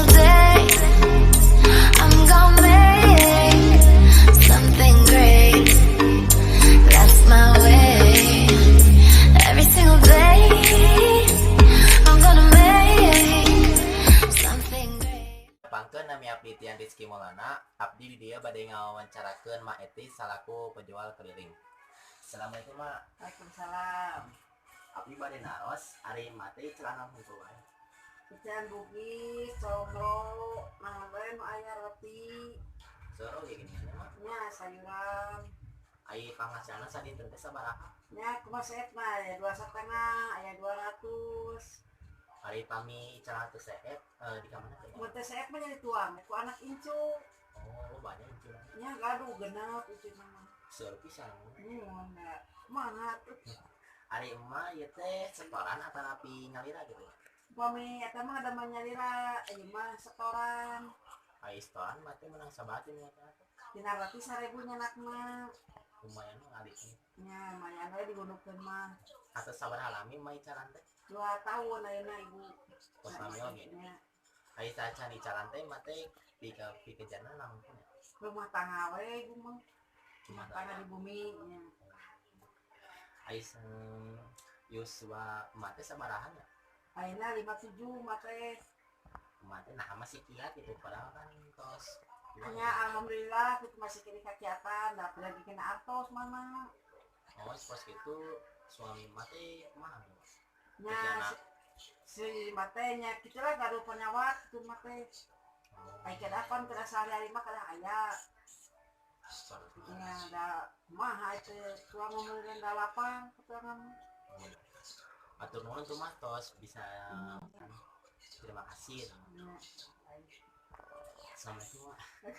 single day I'm gonna make something great. That's my way. Every single day I'm gonna make something great. Pangkeun nami abdi Tian Rizky Maulana, abdi di dia bade ngawawancarakeun Mak Eti salaku penjual keliling. Assalamualaikum Mak. Waalaikumsalam. Abdi bade naros ari Mak teh celana hungkul wae. Ican bugis, combro, nangben aya roti, Seuro ge gini Mak. nya sayuran. Ai panghasilan sadinten teh sabaraha? Nya kumaha seet mah aya 2,5, aya 200. Ari pami celana teu seet di ka mana teh? Mun teh seet mah jadi tuang, ku anak incu. Oh, banyak itu. Nya gaduh genep itu mah. Seuro pisan. Enggak. Mana tuh? Ari emak ieu teh setoran atau api ngalira gitu. Pami eta mah ada manyalira, ieu mah setoran. Ai setoran mah teh menang sabatin ya teh. Dina roti 1.000 nyanak mah. Lumayan mah ngalih. Nya mayan we digundukeun mah. Atau sabaraha lami mai caran teh? 2 tahun ayeuna ibu. Pos lami oge. Nya Ai sacan di caran teh mah teh pikejanna naon teh? rumah tangga we ibu mah. Cuma Tangga di bumi nya. Ai Yuswa emak teh sabaraha ya? Ayeuna 57 mah teh. Emak teh nah masih kiat gitu padahal kan tos. Hanya alhamdulillah kita masih kini kegiatan, dapat lagi kena artos mana. Oh, pas gitu suami emak teh kumaha? Nya Kerjana. si matenya kita lah gaduh penyawat itu mate. Ai kedapan kada sehari-hari mah kada aya. Nya da kumaha itu tuang ngomongin da lapang keterangan. Atur nuhun tuh mah tos bisa terima kasih. Nya Assalamualaikum. Mak.